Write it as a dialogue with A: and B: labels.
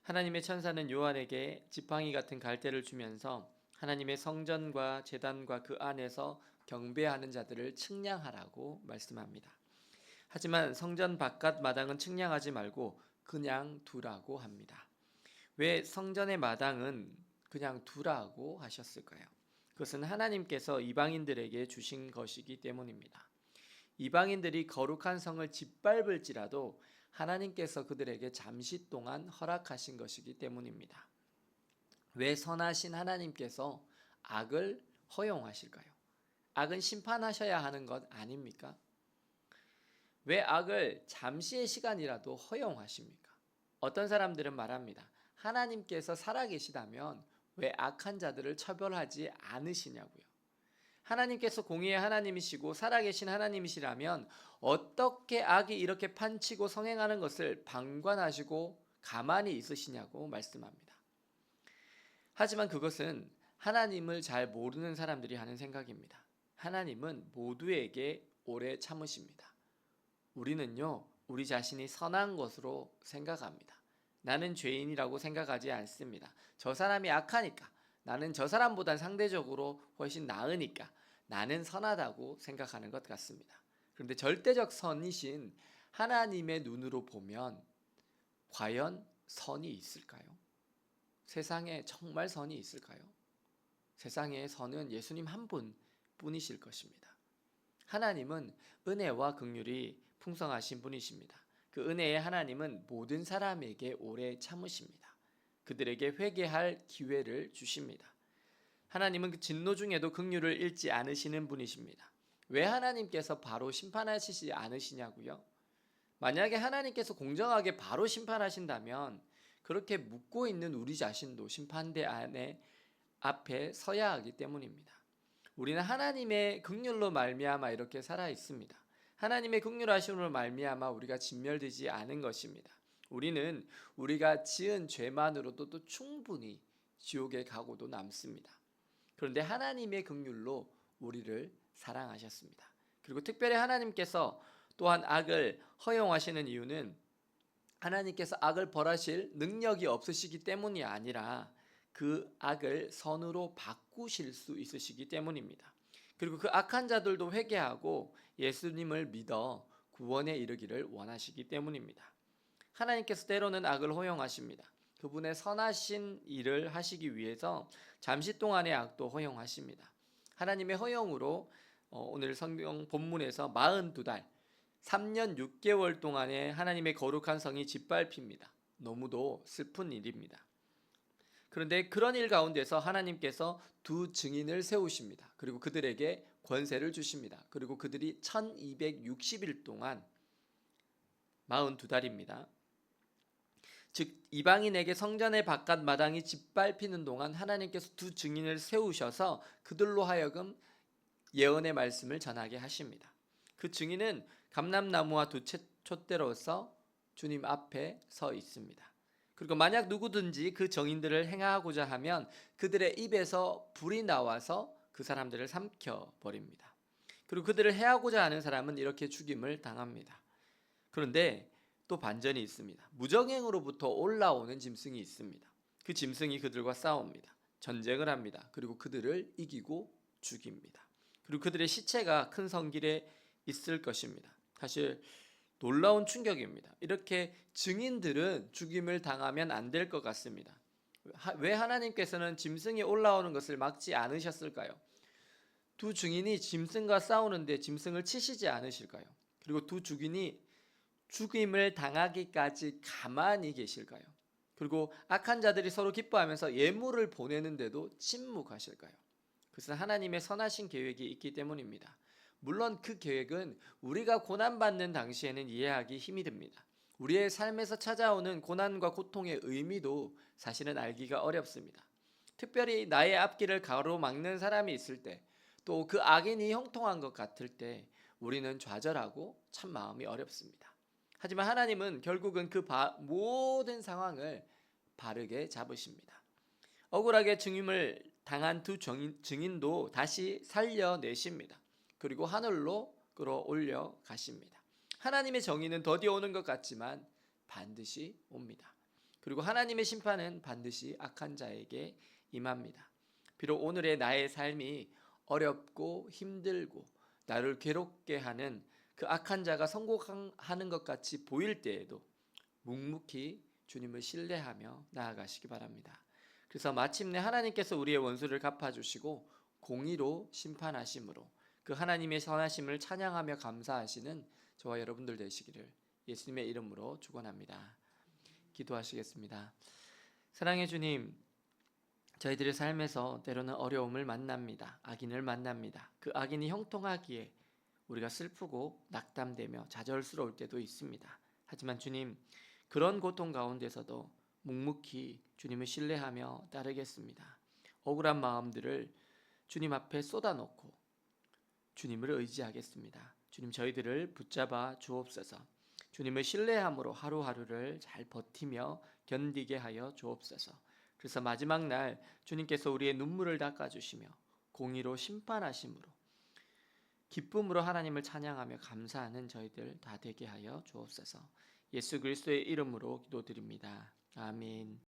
A: 하나님의 천사는 요한에게 지팡이 같은 갈대를 주면서 하나님의 성전과 제단과 그 안에서 경배하는 자들을 측량하라고 말씀합니다. 하지만 성전 바깥 마당은 측량하지 말고 그냥 두라고 합니다. 왜 성전의 마당은 그냥 두라고 하셨을까요? 그것은 하나님께서 이방인들에게 주신 것이기 때문입니다. 이방인들이 거룩한 성을 짓밟을지라도 하나님께서 그들에게 잠시 동안 허락하신 것이기 때문입니다. 왜 선하신 하나님께서 악을 허용하실까요? 악은 심판하셔야 하는 것 아닙니까? 왜 악을 잠시의 시간이라도 허용하십니까? 어떤 사람들은 말합니다. 하나님께서 살아계시다면 왜 악한 자들을 처벌하지 않으시냐고요. 하나님께서 공의의 하나님이시고 살아계신 하나님이시라면 어떻게 악이 이렇게 판치고 성행하는 것을 방관하시고 가만히 있으시냐고 말씀합니다. 하지만 그것은 하나님을 잘 모르는 사람들이 하는 생각입니다. 하나님은 모두에게 오래 참으십니다. 우리는요, 우리 자신이 선한 것으로 생각합니다. 나는 죄인이라고 생각하지 않습니다. 저 사람이 악하니까, 나는 저 사람보단 상대적으로 훨씬 나으니까 나는 선하다고 생각하는 것 같습니다. 그런데 절대적 선이신 하나님의 눈으로 보면 과연 선이 있을까요? 세상에 정말 선이 있을까요? 세상에 선은 예수님 한 분뿐이실 것입니다. 하나님은 은혜와 긍휼이 풍성하신 분이십니다. 그 은혜의 하나님은 모든 사람에게 오래 참으십니다. 그들에게 회개할 기회를 주십니다. 하나님은 그 진노 중에도 긍휼을 잃지 않으시는 분이십니다. 왜 하나님께서 바로 심판하시지 않으시냐고요? 만약에 하나님께서 공정하게 바로 심판하신다면 그렇게 묻고 있는 우리 자신도 심판대 앞에 서야 하기 때문입니다. 우리는 하나님의 긍휼로 말미암아 이렇게 살아 있습니다. 하나님의 긍휼하심으로 말미암아 우리가 진멸되지 않은 것입니다. 우리는 우리가 지은 죄만으로도 또 충분히 지옥에 가고도 남습니다. 그런데 하나님의 긍휼로 우리를 사랑하셨습니다. 그리고 특별히 하나님께서 또한 악을 허용하시는 이유는 하나님께서 악을 벌하실 능력이 없으시기 때문이 아니라 그 악을 선으로 바꾸실 수 있으시기 때문입니다. 그리고 그 악한 자들도 회개하고 예수님을 믿어 구원에 이르기를 원하시기 때문입니다. 하나님께서 때로는 악을 허용하십니다. 그분의 선하신 일을 하시기 위해서 잠시 동안의 악도 허용하십니다. 하나님의 허용으로 오늘 성경 본문에서 42달 3년 6개월 동안의 하나님의 거룩한 성이 짓밟힙니다. 너무도 슬픈 일입니다. 그런데 그런 일 가운데서 하나님께서 두 증인을 세우십니다. 그리고 그들에게 권세를 주십니다. 그리고 그들이 1260일 동안 42달입니다. 즉 이방인에게 성전의 바깥 마당이 짓밟히는 동안 하나님께서 두 증인을 세우셔서 그들로 하여금 예언의 말씀을 전하게 하십니다. 그 증인은 감람나무와 두 촛대로서 주님 앞에 서 있습니다. 그리고 만약 누구든지 그 정인들을 행하고자 하면 그들의 입에서 불이 나와서 그 사람들을 삼켜버립니다. 그리고 그들을 해하고자 하는 사람은 이렇게 죽임을 당합니다. 그런데 또 반전이 있습니다. 무정행으로부터 올라오는 짐승이 있습니다. 그 짐승이 그들과 싸웁니다. 전쟁을 합니다. 그리고 그들을 이기고 죽입니다. 그리고 그들의 시체가 큰 성길에 있을 것입니다. 사실 놀라운 충격입니다. 이렇게 증인들은 죽임을 당하면 안 될 것 같습니다. 왜 하나님께서는 짐승이 올라오는 것을 막지 않으셨을까요? 두 증인이 짐승과 싸우는데 짐승을 치시지 않으실까요? 그리고 두 증인이 죽임을 당하기까지 가만히 계실까요? 그리고 악한 자들이 서로 기뻐하면서 예물을 보내는데도 침묵하실까요? 그것은 하나님의 선하신 계획이 있기 때문입니다. 물론 그 계획은 우리가 고난받는 당시에는 이해하기 힘이 듭니다. 우리의 삶에서 찾아오는 고난과 고통의 의미도 사실은 알기가 어렵습니다. 특별히 나의 앞길을 가로막는 사람이 있을 때, 또 그 악인이 형통한 것 같을 때 우리는 좌절하고 참 마음이 어렵습니다. 하지만 하나님은 결국은 그 모든 상황을 바르게 잡으십니다. 억울하게 증임을 당한 두 증인도 다시 살려내십니다. 그리고 하늘로 끌어올려 가십니다. 하나님의 정의는 더디 오는 것 같지만 반드시 옵니다. 그리고 하나님의 심판은 반드시 악한 자에게 임합니다. 비록 오늘의 나의 삶이 어렵고 힘들고 나를 괴롭게 하는 그 악한 자가 성공하는 것 같이 보일 때에도 묵묵히 주님을 신뢰하며 나아가시기 바랍니다. 그래서 마침내 하나님께서 우리의 원수를 갚아주시고 공의로 심판하심으로 그 하나님의 선하심을 찬양하며 감사하시는 저와 여러분들 되시기를 예수님의 이름으로 축원합니다. 기도하시겠습니다. 사랑의 주님, 저희들의 삶에서 때로는 어려움을 만납니다. 악인을 만납니다. 그 악인이 형통하기에 우리가 슬프고 낙담되며 좌절스러울 때도 있습니다. 하지만 주님, 그런 고통 가운데서도 묵묵히 주님을 신뢰하며 따르겠습니다. 억울한 마음들을 주님 앞에 쏟아놓고 주님을 의지하겠습니다. 주님, 저희들을 붙잡아 주옵소서. 주님을 신뢰함으로 하루하루를 잘 버티며 견디게 하여 주옵소서. 그래서 마지막 날 주님께서 우리의 눈물을 닦아주시며 공의로 심판하심으로 기쁨으로 하나님을 찬양하며 감사하는 저희들 다 되게 하여 주옵소서. 예수 그리스도의 이름으로 기도드립니다. 아멘.